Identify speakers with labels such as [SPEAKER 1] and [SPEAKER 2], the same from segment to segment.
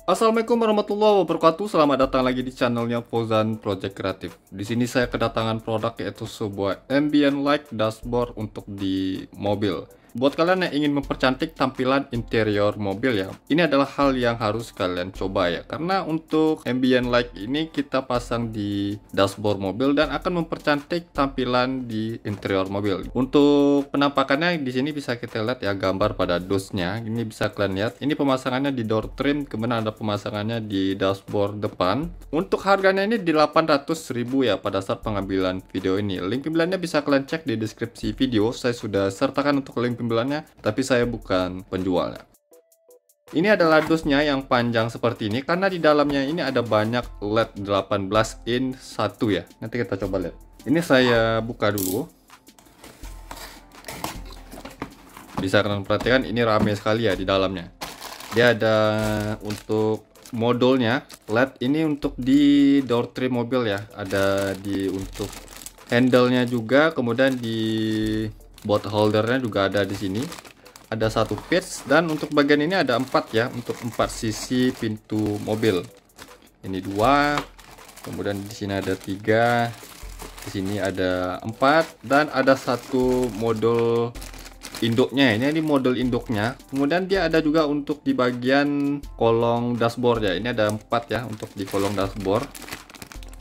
[SPEAKER 1] Assalamualaikum warahmatullahi wabarakatuh. Selamat datang lagi di channelnya Fauzan Project Kreatif. Di sini saya kedatangan produk, yaitu sebuah ambient light dashboard untuk di mobil. Buat kalian yang ingin mempercantik tampilan interior mobil ya, ini adalah hal yang harus kalian coba ya. Karena untuk ambient light ini kita pasang di dashboard mobil dan akan mempercantik tampilan di interior mobil. Untuk penampakannya di sini bisa kita lihat ya, gambar pada dosnya. Ini bisa kalian lihat. Ini pemasangannya di door trim, kemudian ada pemasangannya di dashboard depan. Untuk harganya ini di 800.000 ya pada saat pengambilan video ini. Link pembeliannya bisa kalian cek di deskripsi video. Saya sudah sertakan untuk link pembeliannya, tapi saya bukan penjualnya. Ini adalah dusnya yang panjang seperti ini karena di dalamnya ini ada banyak LED 18 in 1 ya. Nanti kita coba lihat. Ini saya buka dulu. Bisa kalian perhatikan ini rame sekali ya di dalamnya. Dia ada untuk modulnya LED ini untuk di door trim mobil ya. Ada di untuk handle-nya juga, kemudian di board holdernya juga ada di sini. Ada satu piece dan untuk bagian ini ada 4 ya, untuk 4 sisi pintu mobil. Ini 2, kemudian di sini ada 3, di sini ada 4 dan ada satu modul induknya. Ini modul induknya. Kemudian dia ada juga untuk di bagian kolong dashboard ya. Ini ada 4 ya untuk di kolong dashboard.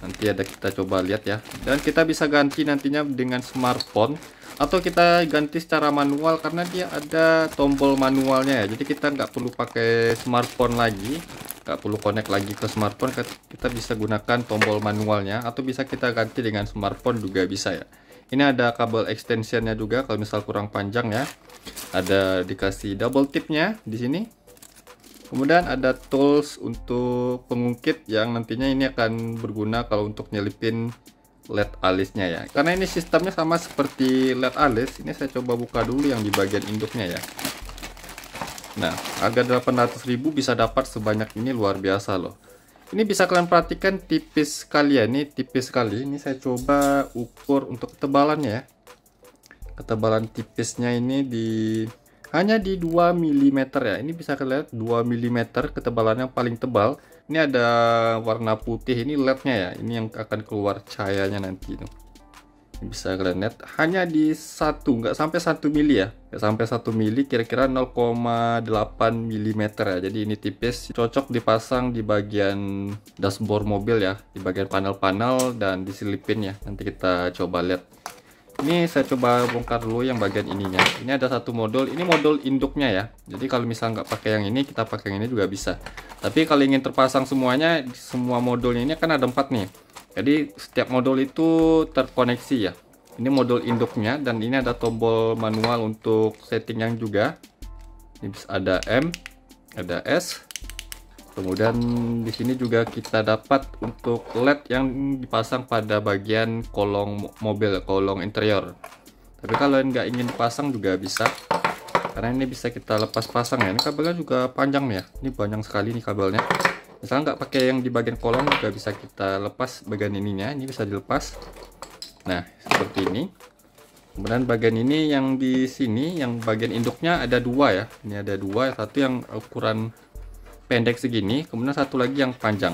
[SPEAKER 1] Nanti ada, kita coba lihat ya. Dan kita bisa ganti nantinya dengan smartphone atau kita ganti secara manual karena dia ada tombol manualnya ya. Jadi kita nggak perlu pakai smartphone lagi, nggak perlu connect lagi ke smartphone. Kita bisa gunakan tombol manualnya atau bisa kita ganti dengan smartphone juga bisa ya. Ini ada kabel extensionnya juga kalau misal kurang panjang ya. Ada dikasih double tipnya di sini. Kemudian ada tools untuk pengungkit yang nantinya ini akan berguna kalau untuk nyelipin LED alisnya ya. Karena ini sistemnya sama seperti LED alis. Ini saya coba buka dulu yang di bagian induknya ya. Nah, harga 800.000 bisa dapat sebanyak ini, luar biasa loh. Ini bisa kalian perhatikan tipis sekali ya. Ini tipis sekali. Ini saya coba ukur untuk ketebalannya ya. Ketebalan tipisnya ini hanya di 2 mm ya. Ini bisa kalian lihat 2 mm ketebalannya paling tebal. Ini ada warna putih, ini LED-nya ya. Ini yang akan keluar cahayanya nanti itu. Ini bisa kalian lihat hanya di 1, nggak sampai 1 mili ya. Nggak sampai 1 mili, kira-kira 0,8 mm ya. Jadi ini tipis, cocok dipasang di bagian dashboard mobil ya, di bagian panel-panel dan diselipin ya. Nanti kita coba lihat. Ini saya coba bongkar dulu yang bagian ininya. Ini ada satu modul, ini modul induknya ya. Jadi kalau misal nggak pakai yang ini, kita pakai yang ini juga bisa. Tapi kalau ingin terpasang semuanya, semua modulnya ini kan ada 4 nih. Jadi setiap modul itu terkoneksi ya. Ini modul induknya dan ini ada tombol manual untuk settingnya juga. Ini ada M, ada S. Kemudian di sini juga kita dapat untuk LED yang dipasang pada bagian kolong mobil, kolong interior. Tapi kalau nggak ingin dipasang juga bisa, karena ini bisa kita lepas pasang ya. Ini kabelnya juga panjang nih ya. Ini panjang sekali nih kabelnya. Misalnya nggak pakai yang di bagian kolong juga bisa kita lepas bagian ininya. Ini bisa dilepas. Nah seperti ini. Kemudian bagian ini yang di sini, yang bagian induknya ada 2 ya. Ini ada 2, satu yang ukuran pendek segini, kemudian satu lagi yang panjang.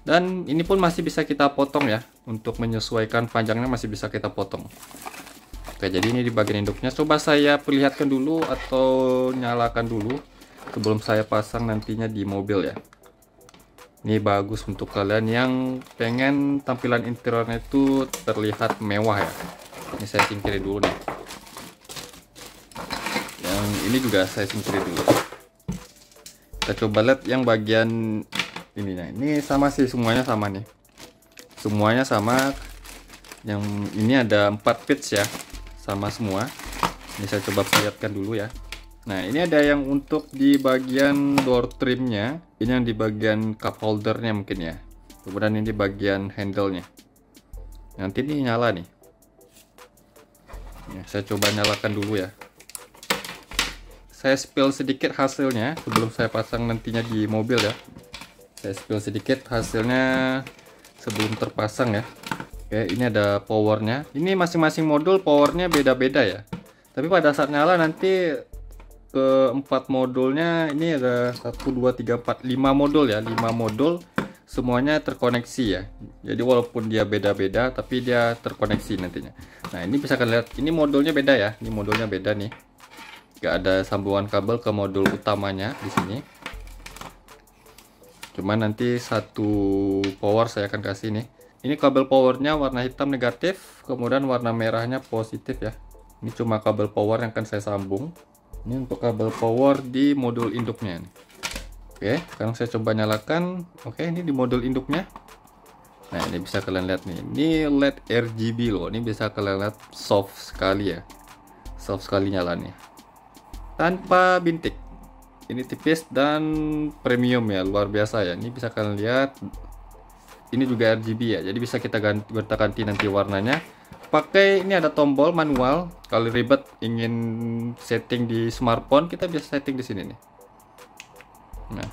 [SPEAKER 1] Dan ini pun masih bisa kita potong ya, untuk menyesuaikan panjangnya masih bisa kita potong. Oke, jadi ini di bagian induknya. Coba saya perlihatkan dulu atau nyalakan dulu sebelum saya pasang nantinya di mobil ya. Ini bagus untuk kalian yang pengen tampilan interiornya itu terlihat mewah ya. Ini saya singkirin dulu nih. Yang ini juga saya singkirin dulu. Kita coba lihat yang bagian ininya. Ini sama sih, semuanya sama nih. Semuanya sama. Yang ini ada 4 pits ya. Sama semua. Ini saya coba perlihatkan dulu ya. Nah, ini ada yang untuk di bagian door trimnya. Ini yang di bagian cup holdernya mungkin ya. Kemudian ini di bagian handle-nya. Nanti ini nyala nih. Saya coba nyalakan dulu ya. Saya spill sedikit hasilnya sebelum saya pasang nantinya di mobil ya. Saya spill sedikit hasilnya sebelum terpasang ya. Oke, ini ada powernya. Ini masing-masing modul powernya beda-beda ya. Tapi pada saat nyala nanti keempat modulnya ini ada 1 2 3 4 5 modul ya, 5 modul semuanya terkoneksi ya. Jadi walaupun dia beda-beda tapi dia terkoneksi nantinya. Nah, ini bisa kalian lihat ini modulnya beda ya. Ini modulnya beda nih. Gak ada sambungan kabel ke modul utamanya di sini. Cuman nanti satu power saya akan kasih nih. Ini kabel powernya warna hitam negatif, kemudian warna merahnya positif ya. Ini cuma kabel power yang akan saya sambung. Ini untuk kabel power di modul induknya nih. Oke, sekarang saya coba nyalakan. Oke, ini di modul induknya. Nah, ini bisa kalian lihat nih. Ini LED RGB loh. Ini bisa kalian lihat soft sekali ya. Soft sekali nyalanya. Tanpa bintik. Ini tipis dan premium ya, luar biasa ya. Ini bisa kalian lihat. Ini juga RGB ya. Jadi bisa kita ganti nanti warnanya. Pakai ini ada tombol manual. Kalau ribet ingin setting di smartphone, kita bisa setting di sini nih. Nah,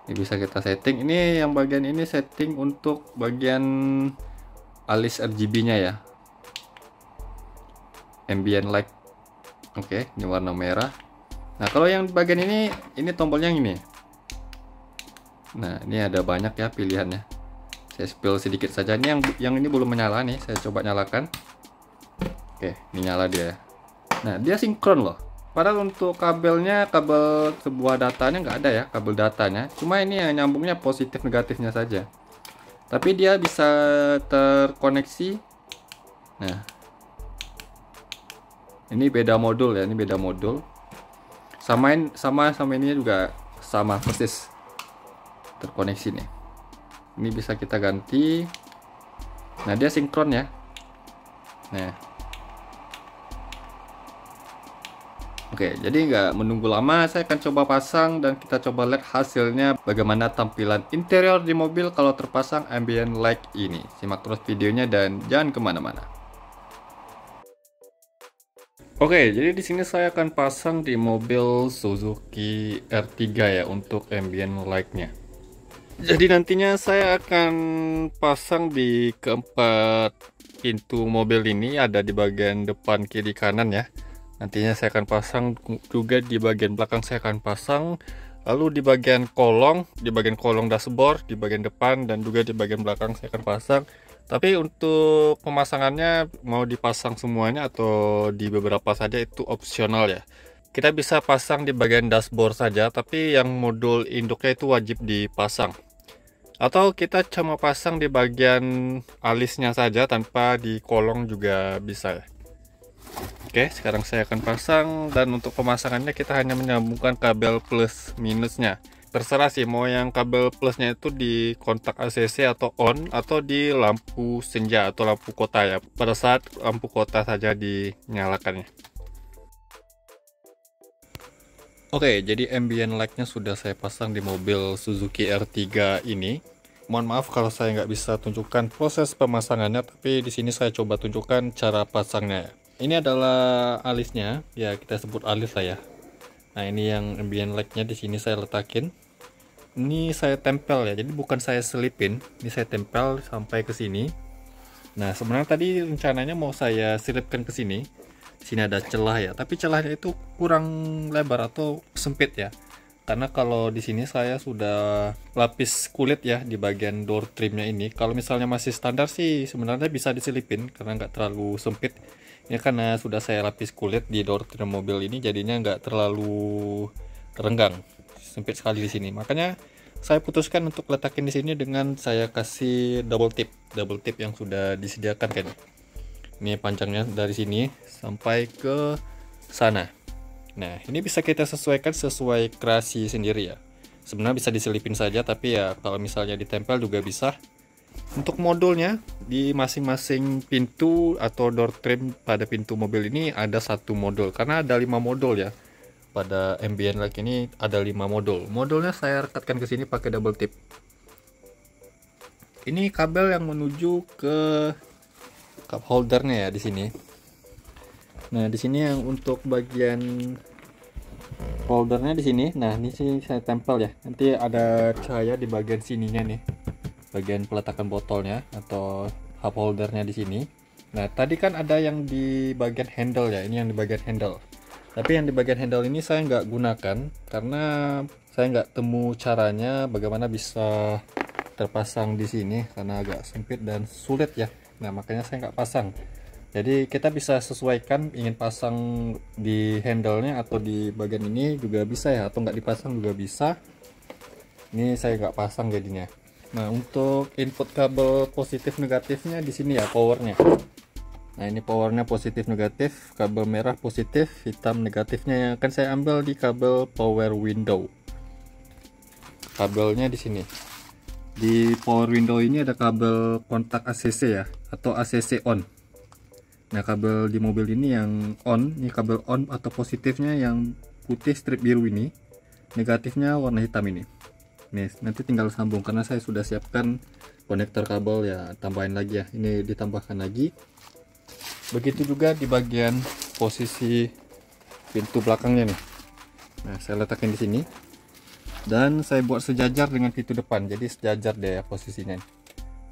[SPEAKER 1] ini bisa kita setting. Ini yang bagian ini setting untuk bagian alis RGB-nya ya. Ambient light. Oke, ini warna merah. Nah, kalau yang bagian ini tombolnya yang ini. Nah, ini ada banyak ya pilihannya. Saya spill sedikit saja. Ini yang ini belum menyala nih. Saya coba nyalakan. Oke, ini nyala dia. Nah, dia sinkron loh. Padahal untuk kabelnya, kabel sebuah datanya nggak ada ya, kabel datanya. Cuma ini yang nyambungnya positif negatifnya saja. Tapi dia bisa terkoneksi. Nah, ini beda modul ya, ini beda modul. Sama ini juga sama persis terkoneksi nih. Ini bisa kita ganti. Nah, dia sinkron ya. Nah, oke, jadi nggak menunggu lama, saya akan coba pasang dan kita coba lihat hasilnya bagaimana tampilan interior di mobil kalau terpasang ambient light ini. Simak terus videonya dan jangan kemana-mana. Oke, jadi di sini saya akan pasang di mobil Suzuki R3 ya untuk ambient light-nya. Jadi nantinya saya akan pasang di keempat pintu mobil ini, ada di bagian depan, kiri, kanan ya. Nantinya saya akan pasang juga di bagian belakang, saya akan pasang. Lalu di bagian kolong dashboard, di bagian depan dan juga di bagian belakang saya akan pasang. Tapi untuk pemasangannya mau dipasang semuanya atau di beberapa saja itu opsional ya. Kita bisa pasang di bagian dashboard saja, tapi yang modul induknya itu wajib dipasang. Atau kita cuma pasang di bagian alisnya saja tanpa di kolong juga bisa ya. Oke, sekarang saya akan pasang dan untuk pemasangannya kita hanya menyambungkan kabel plus minusnya. Terserah sih mau yang kabel plusnya itu di kontak ACC atau on atau di lampu senja atau lampu kota ya. Pada saat lampu kota saja dinyalakannya. Oke, jadi ambient light-nya sudah saya pasang di mobil Suzuki R3 ini. Mohon maaf kalau saya nggak bisa tunjukkan proses pemasangannya, tapi di sini saya coba tunjukkan cara pasangnya. Ini adalah alisnya, ya kita sebut alis lah ya. Nah, ini yang ambient light-nya di sini saya letakin. Ini saya tempel ya, jadi bukan saya selipin, ini saya tempel sampai ke sini. Nah, sebenarnya tadi rencananya mau saya selipkan ke sini. Di sini ada celah ya, tapi celahnya itu kurang lebar atau sempit ya. Karena kalau di sini saya sudah lapis kulit ya di bagian door trimnya ini. Kalau misalnya masih standar sih sebenarnya bisa diselipin karena nggak terlalu sempit. Ini karena sudah saya lapis kulit di door trim mobil ini, jadinya nggak terlalu renggang. Sempit sekali di sini, makanya saya putuskan untuk letakin di sini dengan saya kasih double tip yang sudah disediakan kan. Ini panjangnya dari sini sampai ke sana. Nah, ini bisa kita sesuaikan sesuai kreasi sendiri ya. Sebenarnya bisa diselipin saja, tapi ya kalau misalnya ditempel juga bisa. Untuk modulnya di masing-masing pintu atau door trim pada pintu mobil ini ada satu modul, karena ada 5 modul ya. Pada ambient light ini ada 5 modul. Modulnya saya rekatkan ke sini pakai double tip. Ini kabel yang menuju ke cup holdernya ya di sini. Nah, di sini yang untuk bagian Holdernya di sini. Nah, ini sih saya tempel ya. Nanti ada cahaya di bagian sininya nih. Bagian peletakan botolnya atau cup holdernya di sini. Nah, tadi kan ada yang di bagian handle ya. Ini yang di bagian handle. Tapi yang di bagian handle ini saya nggak gunakan karena saya nggak temu caranya bagaimana bisa terpasang di sini karena agak sempit dan sulit ya. Nah, makanya saya nggak pasang. Jadi kita bisa sesuaikan ingin pasang di handle-nya atau di bagian ini juga bisa ya, atau nggak dipasang juga bisa. Ini saya nggak pasang jadinya. Nah, untuk input kabel positif negatifnya di sini ya, powernya. Nah, ini powernya positif negatif, kabel merah positif, hitam negatifnya yang akan saya ambil di kabel power window. Kabelnya di sini. Di power window ini ada kabel kontak ACC ya, atau ACC on. Nah, kabel di mobil ini yang on, ini kabel on atau positifnya yang putih strip biru ini, negatifnya warna hitam ini. Nih, nanti tinggal sambung karena saya sudah siapkan konektor kabel ya, tambahin lagi ya. Ini ditambahkan lagi. Begitu juga di bagian posisi pintu belakangnya nih. Nah, saya letakkan di sini. Dan saya buat sejajar dengan pintu depan. Jadi sejajar deh ya posisinya.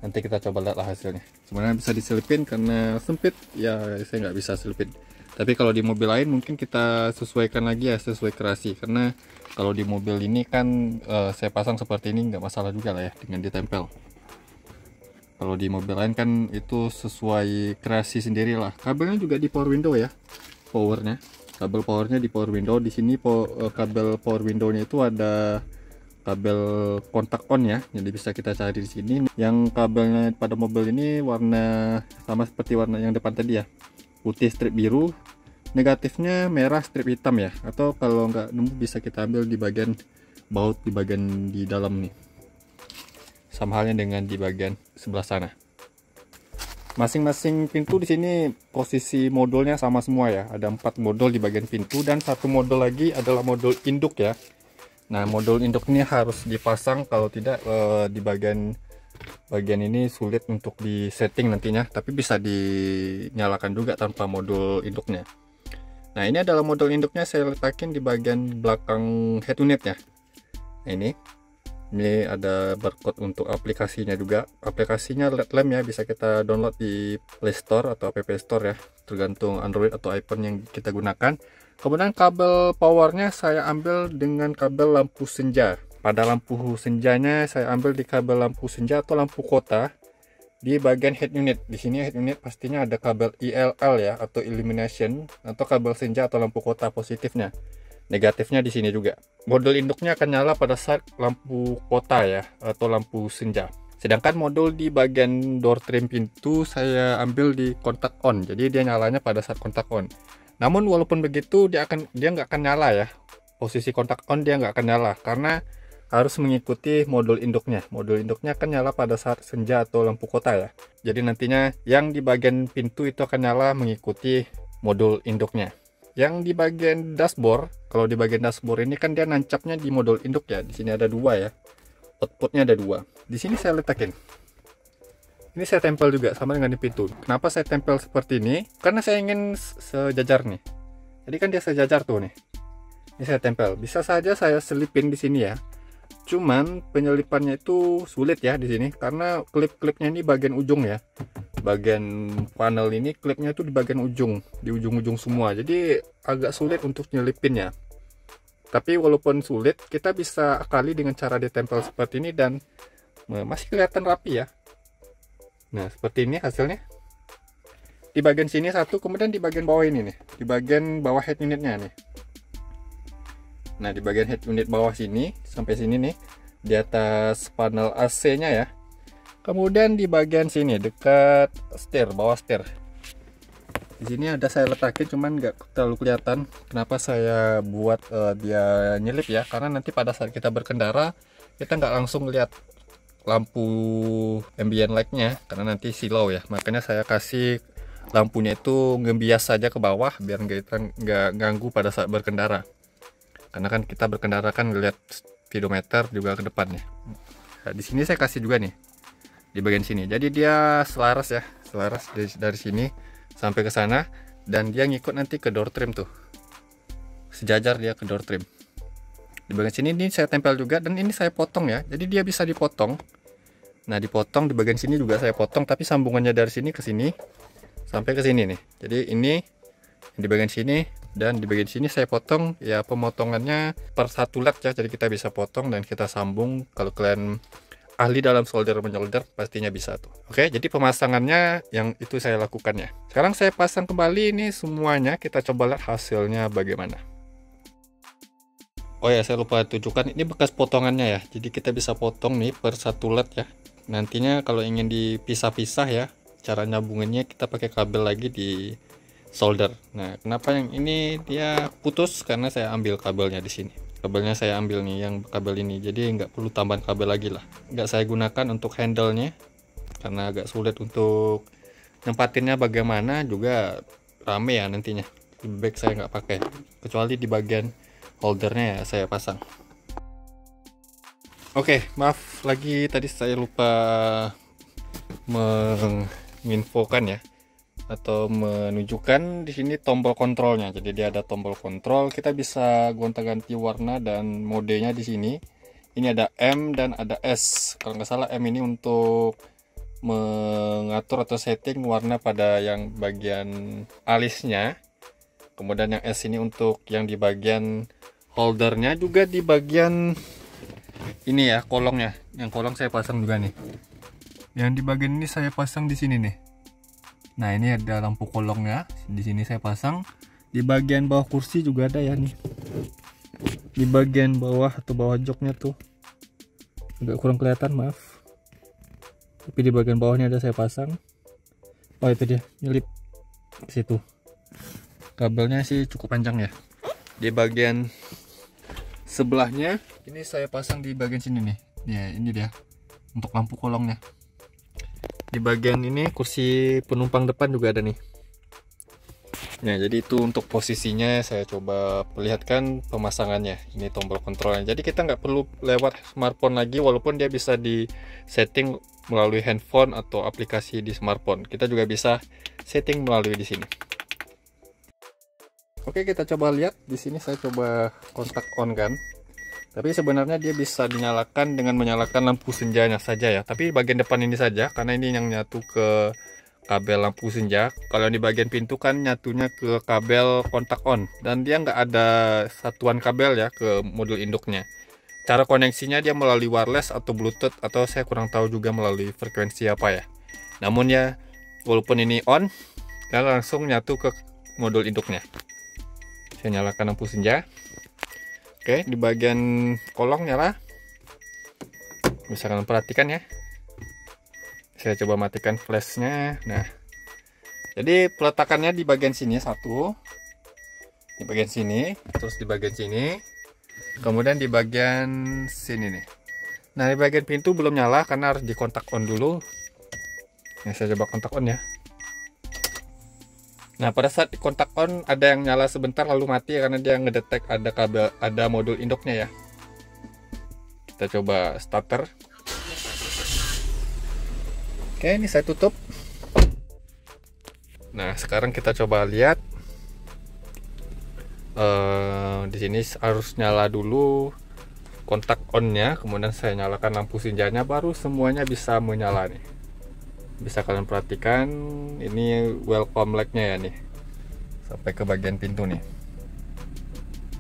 [SPEAKER 1] Nanti kita coba lihatlah hasilnya. Sebenarnya bisa diselipin karena sempit ya, saya nggak bisa selipin. Tapi kalau di mobil lain mungkin kita sesuaikan lagi ya, sesuai kreasi. Karena kalau di mobil ini kan saya pasang seperti ini nggak masalah juga lah ya dengan ditempel. Kalau di mobil lain kan itu sesuai kreasi sendiri lah. Kabelnya juga di power window ya, powernya. Kabel powernya di power window. Di sini kabel power window-nya itu ada kabel kontak on ya, jadi bisa kita cari di sini. Yang kabelnya pada mobil ini warna sama seperti warna yang depan tadi ya, putih strip biru, negatifnya merah strip hitam ya, atau kalau nggak nemu bisa kita ambil di bagian baut di bagian di dalam nih, sama halnya dengan di bagian sebelah sana. Masing-masing pintu di sini posisi modulnya sama semua ya, ada 4 modul di bagian pintu dan 1 modul lagi adalah modul induk ya. Nah, modul induk ini harus dipasang, kalau tidak di bagian ini sulit untuk disetting nantinya, tapi bisa dinyalakan juga tanpa modul induknya. Nah, ini adalah modul induknya, saya letakin di bagian belakang head unit ya. Nah, ini ada barcode untuk aplikasinya juga. Aplikasinya LED lamp ya, bisa kita download di Play Store atau App Store ya, tergantung Android atau iPhone yang kita gunakan. Kemudian kabel powernya saya ambil dengan kabel lampu senja. Pada lampu senjanya saya ambil di kabel lampu senja atau lampu kota di bagian head unit. Di sini head unit pastinya ada kabel ILL ya, atau illumination, atau kabel senja atau lampu kota positifnya. Negatifnya di sini juga. Modul induknya akan nyala pada saat lampu kota ya, atau lampu senja. Sedangkan modul di bagian door trim pintu saya ambil di kontak on. Jadi dia nyalanya pada saat kontak on. Namun walaupun begitu dia nggak akan nyala ya. Posisi kontak on dia nggak akan nyala karena harus mengikuti modul induknya. Modul induknya akan nyala pada saat senja atau lampu kota ya. Jadi nantinya yang di bagian pintu itu akan nyala mengikuti modul induknya. Yang di bagian dashboard, kalau di bagian dashboard ini kan dia nancapnya di modul induk ya. Di sini ada 2 ya. Outputnya ada 2. Di sini saya letakin. Ini saya tempel juga sama dengan di pintu. Kenapa saya tempel seperti ini? Karena saya ingin sejajar nih. Jadi kan dia sejajar tuh nih. Ini saya tempel. Bisa saja saya selipin di sini ya. Cuman penyelipannya itu sulit ya di sini karena klip-klipnya ini bagian ujung ya. Bagian panel ini klipnya itu di bagian ujung, di ujung-ujung semua. Jadi agak sulit untuk nyelipinnya. Tapi walaupun sulit, kita bisa akali dengan cara ditempel seperti ini dan masih kelihatan rapi ya. Nah, seperti ini hasilnya. Di bagian sini satu, kemudian di bagian bawah ini nih, di bagian bawah head unitnya nih. Nah, di bagian head unit bawah sini sampai sini nih, di atas panel AC-nya ya. Kemudian di bagian sini dekat setir, bawah setir. Di sini ada saya letakin, cuman nggak terlalu kelihatan. Kenapa saya buat dia nyelip ya? Karena nanti pada saat kita berkendara, kita nggak langsung lihat lampu ambient light-nya karena nanti silau ya. Makanya saya kasih lampunya itu ngebias saja ke bawah biar nggak ganggu pada saat berkendara. Karena kan kita berkendara kan ngelihat speedometer juga ke depannya. Nah, di sini saya kasih juga nih di bagian sini. Jadi dia selaras ya, selaras dari sini sampai ke sana dan dia ngikut nanti ke door trim tuh. sejajar dia ke door trim. Di bagian sini ini saya tempel juga, dan ini saya potong ya, jadi dia bisa dipotong. Nah, dipotong di bagian sini juga saya potong, tapi sambungannya dari sini ke sini sampai ke sini nih. Jadi ini di bagian sini dan di bagian sini saya potong ya, pemotongannya per satu led ya, jadi kita bisa potong dan kita sambung. Kalau kalian ahli dalam solder menyolder pastinya bisa tuh. Oke, jadi pemasangannya yang itu saya lakukan ya. Sekarang saya pasang kembali ini semuanya, kita coba lihat hasilnya bagaimana. Oh ya, saya lupa tunjukkan, ini bekas potongannya ya, jadi kita bisa potong nih per satu led ya. Nantinya kalau ingin dipisah-pisah ya, cara nyambunginnya kita pakai kabel lagi di solder. Nah, kenapa yang ini dia putus? Karena saya ambil kabelnya di sini. Kabelnya saya ambil nih, yang kabel ini, jadi nggak perlu tambahan kabel lagi lah. Nggak saya gunakan untuk handle-nya karena agak sulit untuk nempatinnya, bagaimana juga rame ya nantinya. Lebih baik saya nggak pakai, kecuali di bagian holdernya ya saya pasang. Oke, maaf lagi tadi saya lupa menginfokan ya, atau menunjukkan di sini tombol kontrolnya. Jadi dia ada tombol kontrol, kita bisa gonta-ganti warna dan modenya di sini. Ini ada M dan ada S. Kalau nggak salah M ini untuk mengatur atau setting warna pada yang bagian alisnya. Kemudian yang S ini untuk yang di bagian holdernya, juga di bagian ini ya, kolongnya. Yang kolong saya pasang juga nih. Yang di bagian ini saya pasang di sini nih. Nah, ini ada lampu kolongnya. Di sini saya pasang. Di bagian bawah kursi juga ada ya nih. Di bagian bawah atau bawah joknya tuh. Agak kurang kelihatan, maaf. Tapi di bagian bawahnya ada saya pasang. Oh, itu dia, nyelip ke situ. Kabelnya sih cukup panjang ya. Di bagian sebelahnya ini saya pasang di bagian sini nih. Ya, ini dia untuk lampu kolongnya. Di bagian ini kursi penumpang depan juga ada nih. Nah, jadi itu untuk posisinya saya coba perlihatkan pemasangannya. Ini tombol kontrolnya. Jadi kita nggak perlu lewat smartphone lagi, walaupun dia bisa di setting melalui handphone atau aplikasi di smartphone. Kita juga bisa setting melalui di sini. Oke, kita coba lihat di sini. Saya coba kontak on kan. Tapi sebenarnya dia bisa dinyalakan dengan menyalakan lampu senjanya saja ya. Tapi bagian depan ini saja, karena ini yang nyatu ke kabel lampu senja. Kalau di bagian pintu kan nyatunya ke kabel kontak on, dan dia nggak ada satuan kabel ya ke modul induknya. Cara koneksinya dia melalui wireless atau bluetooth, atau saya kurang tahu juga melalui frekuensi apa ya. Namun ya, walaupun ini on, dan langsung nyatu ke modul induknya. Saya nyalakan lampu senja. Oke, di bagian kolong nyala. Bisa kalian perhatikan ya. Saya coba matikan flashnya. Nah, jadi peletakannya di bagian sini satu, di bagian sini, terus di bagian sini, kemudian di bagian sini nih. Nah, di bagian pintu belum nyala karena harus dikontak on dulu. Nah, saya coba kontak on ya. Nah, pada saat di kontak on ada yang nyala sebentar lalu mati karena dia ngedetek ada kabel, ada modul induknya ya. Kita coba starter. Oke, ini saya tutup. Nah, sekarang kita coba lihat. Di sini harus nyala dulu kontak on-nya, kemudian saya nyalakan lampu senjanya, baru semuanya bisa menyala nih. Bisa kalian perhatikan, ini welcome light-nya ya nih, sampai ke bagian pintu nih.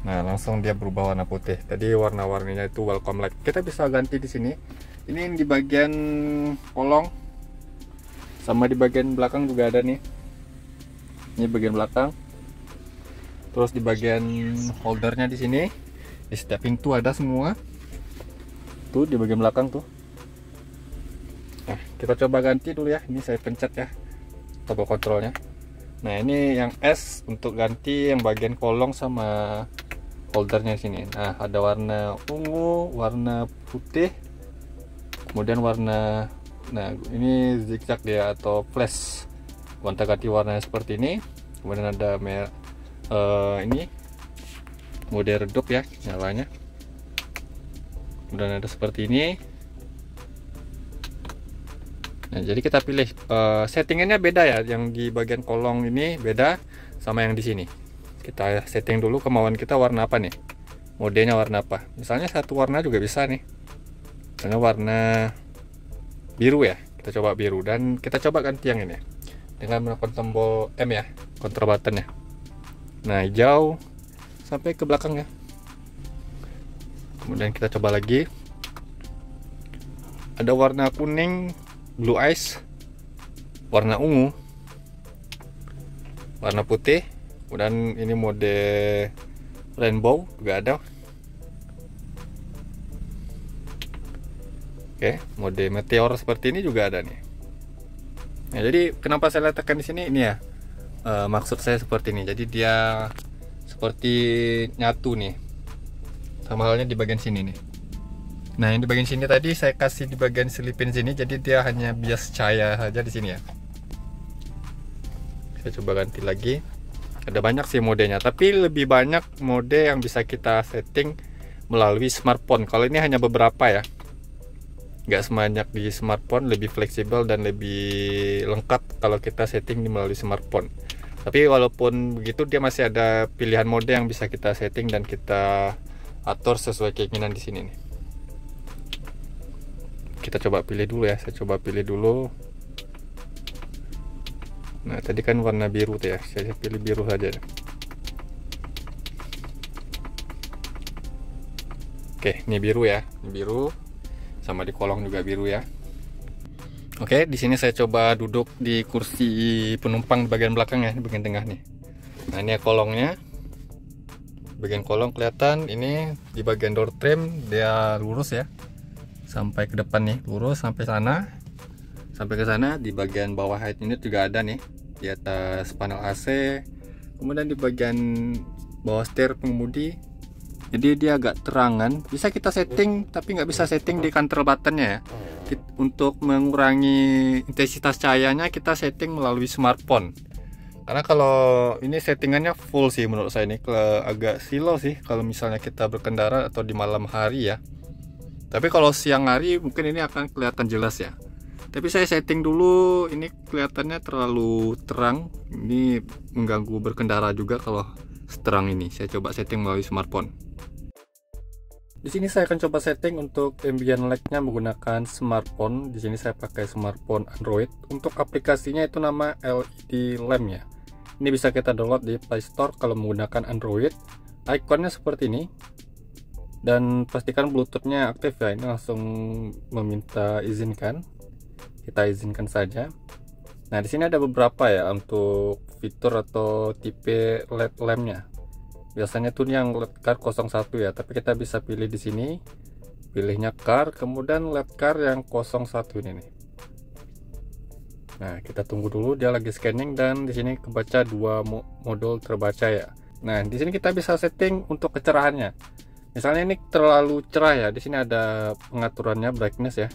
[SPEAKER 1] Nah, langsung dia berubah warna putih. Tadi warna-warninya itu welcome light. Kita bisa ganti di sini. Ini di bagian kolong, sama di bagian belakang juga ada nih. Ini bagian belakang. Terus di bagian holdernya di sini, di setiap pintu ada semua. Tuh di bagian belakang tuh. Nah, kita coba ganti dulu ya. Ini saya pencet ya tombol kontrolnya. Nah, ini yang S untuk ganti yang bagian kolong sama holdernya sini. Nah, ada warna ungu, warna putih, kemudian warna, nah ini zigzag dia atau flash, gonta-ganti warnanya seperti ini. Kemudian ada ini mode redup ya nyalanya. Kemudian ada seperti ini. Nah, jadi kita pilih settingannya beda ya, yang di bagian kolong ini beda sama yang di sini. Kita setting dulu kemauan kita warna apa nih, modenya warna apa. Misalnya satu warna juga bisa nih, misalnya warna biru ya, kita coba biru, dan kita coba ganti yang ini dengan menekan tombol M ya, control button ya. Nah, hijau sampai ke belakang ya. Kemudian kita coba lagi, ada warna kuning, blue ice, warna ungu, warna putih, dan ini mode rainbow juga ada. Oke, mode meteor seperti ini juga ada nih. Nah, jadi kenapa saya letakkan di sini ini ya, maksud saya seperti ini. Jadi dia seperti nyatu nih, sama halnya di bagian sini nih. Nah, yang di bagian sini tadi saya kasih di bagian selipin sini, jadi dia hanya bias cahaya saja di sini ya. Saya coba ganti lagi. Ada banyak sih modenya, tapi lebih banyak mode yang bisa kita setting melalui smartphone. Kalau ini hanya beberapa ya, nggak sebanyak di smartphone, lebih fleksibel dan lebih lengkap kalau kita setting di melalui smartphone. Tapi walaupun begitu, dia masih ada pilihan mode yang bisa kita setting dan kita atur sesuai keinginan di sini nih. Kita coba pilih dulu ya, saya coba pilih dulu. Nah, tadi kan warna biru tuh ya, saya pilih biru saja. Oke, ini biru ya, ini biru, sama di kolong juga biru ya. Oke, di sini saya coba duduk di kursi penumpang di bagian belakang ya, di bagian tengah nih. Nah, ini ya kolongnya, bagian kolong kelihatan. Ini di bagian door trim dia lurus ya, sampai ke depan nih, lurus sampai sana, sampai ke sana. Di bagian bawah height unit juga ada nih, di atas panel AC. Kemudian di bagian bawah setir pengemudi, jadi dia agak terangan. Bisa kita setting, tapi nggak bisa setting di control buttonnya ya. Untuk mengurangi intensitas cahayanya kita setting melalui smartphone. Karena kalau ini settingannya full sih menurut saya ini, agak silau sih kalau misalnya kita berkendara atau di malam hari ya. Tapi kalau siang hari mungkin ini akan kelihatan jelas ya. Tapi saya setting dulu, ini kelihatannya terlalu terang. Ini mengganggu berkendara juga kalau seterang ini. Saya coba setting melalui smartphone. Di sini saya akan coba setting untuk ambient light-nya menggunakan smartphone. Di sini saya pakai smartphone Android. Untuk aplikasinya itu nama LED lamp ya. Ini bisa kita download di Play Store kalau menggunakan Android. Ikonnya seperti ini. Dan pastikan Bluetooth-nya aktif ya. Ini langsung meminta izinkan. Kita izinkan saja. Nah, di sini ada beberapa ya untuk fitur atau tipe LED lamp-nya. Biasanya tuh yang LED car 01 ya, tapi kita bisa pilih di sini. Pilihnya car, kemudian LED car yang 01 ini nih. Nah, kita tunggu dulu, dia lagi scanning, dan di sini kebaca 2 modul terbaca ya. Nah, di sini kita bisa setting untuk kecerahannya. Misalnya ini terlalu cerah ya, di sini ada pengaturannya brightness ya.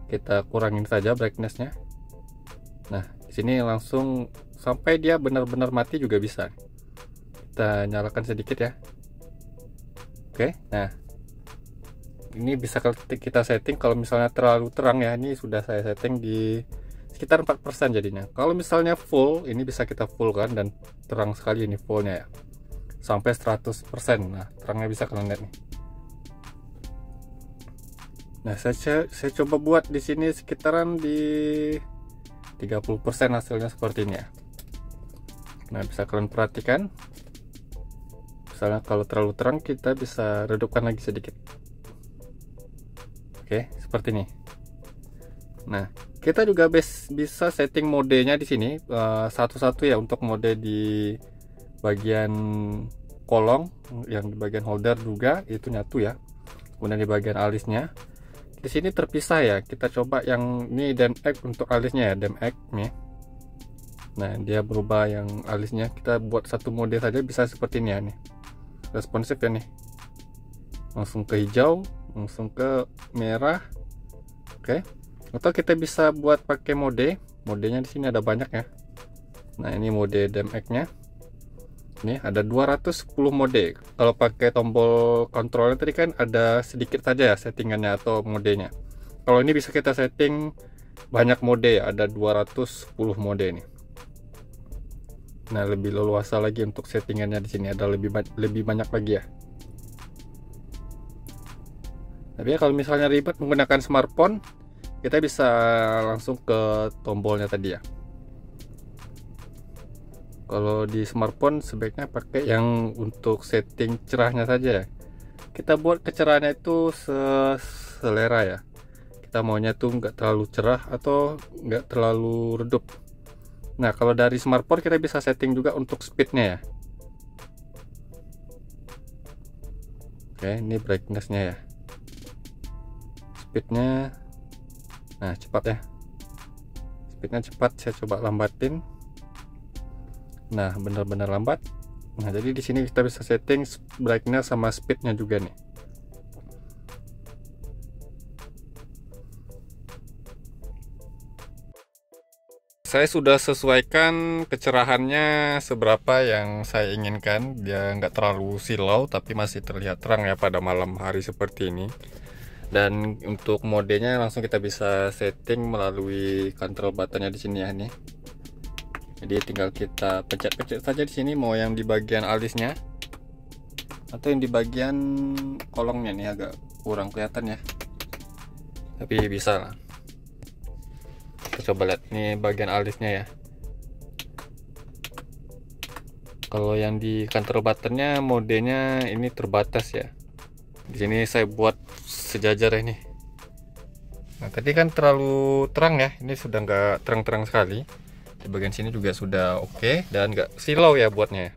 [SPEAKER 1] Kita kurangin saja brightnessnya. Nah, di sini langsung sampai dia benar-benar mati juga bisa. Kita nyalakan sedikit ya. Oke, nah ini bisa kita setting kalau misalnya terlalu terang ya. Ini sudah saya setting di sekitar 4% jadinya. Kalau misalnya full, ini bisa kita full kan, dan terang sekali ini fullnya ya, sampai 100%. Nah, terangnya bisa kalian lihat nih. Nah, saya coba buat di sini sekitaran di 30% hasilnya seperti ini ya. Nah, bisa kalian perhatikan. Misalnya kalau terlalu terang, kita bisa redupkan lagi sedikit. Oke, seperti ini. Nah, kita juga bisa setting modenya di sini satu-satu ya. Untuk mode di bagian kolong, yang di bagian holder juga itu nyatu ya. Kemudian di bagian alisnya, di sini terpisah ya. Kita coba yang ini DMX untuk alisnya ya, DMX nih. Nah, dia berubah yang alisnya. Kita buat satu mode saja bisa seperti ini ya nih. Responsif ya nih, langsung ke hijau, langsung ke merah. Oke, atau kita bisa buat pakai modenya di sini ada banyak ya. Nah, ini mode DMX nya, ini ada 210 mode. Kalau pakai tombol kontrolnya tadi kan ada sedikit saja ya settingannya atau modenya. Kalau ini bisa kita setting banyak mode ya, ada 210 mode ini. Nah, lebih leluasa lagi untuk settingannya di sini, ada lebih banyak lagi ya. Tapi ya kalau misalnya ribet menggunakan smartphone, kita bisa langsung ke tombolnya tadi ya. Kalau di smartphone sebaiknya pakai yang untuk setting cerahnya saja ya. Kita buat kecerahannya itu selera ya. Kita maunya tuh nggak terlalu cerah atau nggak terlalu redup. Nah, kalau dari smartphone kita bisa setting juga untuk speednya ya. Oke, ini brightnessnya ya. Speednya, nah cepat ya. Speednya cepat, saya coba lambatin. Nah, benar-benar lambat. Nah, jadi di sini kita bisa setting brightness sama speednya juga nih. Saya sudah sesuaikan kecerahannya seberapa yang saya inginkan. Dia nggak terlalu silau tapi masih terlihat terang ya pada malam hari seperti ini. Dan untuk modenya langsung kita bisa setting melalui control buttonnya di sini ya nih. Jadi tinggal kita pencet-pencet saja di sini, mau yang di bagian alisnya atau yang di bagian kolongnya nih, agak kurang kelihatan ya. Tapi bisa lah. Kita coba lihat nih bagian alisnya ya. Kalau yang di control buttonnya modenya ini terbatas ya. Di sini saya buat sejajar ini. Nah, tadi kan terlalu terang ya, ini sudah nggak terang-terang sekali. Di bagian sini juga sudah oke dan nggak silau ya buatnya.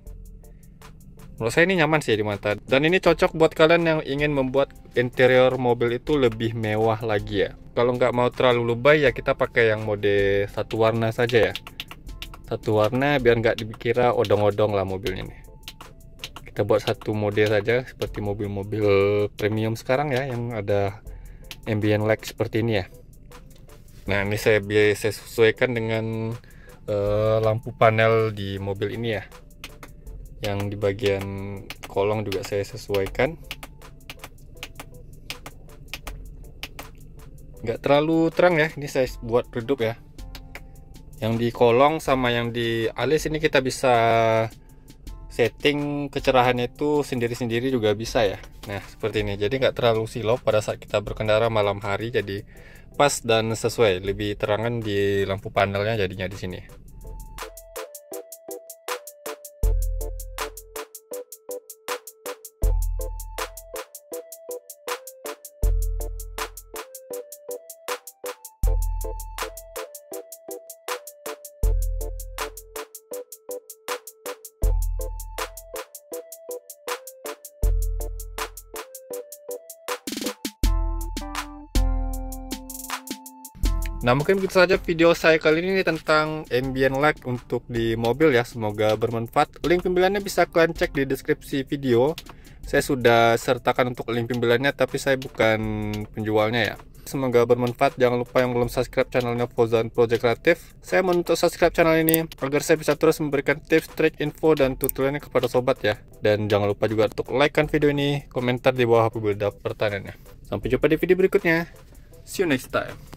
[SPEAKER 1] Menurut saya ini nyaman sih di mata, dan ini cocok buat kalian yang ingin membuat interior mobil itu lebih mewah lagi ya. Kalau nggak mau terlalu lebay ya kita pakai yang mode satu warna saja ya. Satu warna biar nggak dikira odong-odong lah mobilnya nih. Kita buat satu mode saja seperti mobil-mobil premium sekarang ya, yang ada ambient light seperti ini ya. Nah, ini saya biasa sesuaikan dengan lampu panel di mobil ini ya. Yang di bagian kolong juga saya sesuaikan. Nggak terlalu terang ya, ini saya buat redup ya. Yang di kolong sama yang di alis ini kita bisa setting kecerahannya itu sendiri-sendiri juga bisa ya. Nah, seperti ini, jadi nggak terlalu silau pada saat kita berkendara malam hari, jadi pas dan sesuai, lebih terangan di lampu panelnya jadinya di sini. Nah, mungkin begitu saja video saya kali ini tentang ambient light untuk di mobil ya. Semoga bermanfaat. Link pembeliannya bisa kalian cek di deskripsi video. Saya sudah sertakan untuk link pembeliannya, tapi saya bukan penjualnya ya. Semoga bermanfaat. Jangan lupa yang belum subscribe channelnya Fauzan Project Kreatif, saya menuntut subscribe channel ini agar saya bisa terus memberikan tips, trik, info, dan tutorialnya kepada sobat ya. Dan jangan lupa juga untuk like kan video ini, komentar di bawah apabila ada pertanyaannya. Sampai jumpa di video berikutnya. See you next time.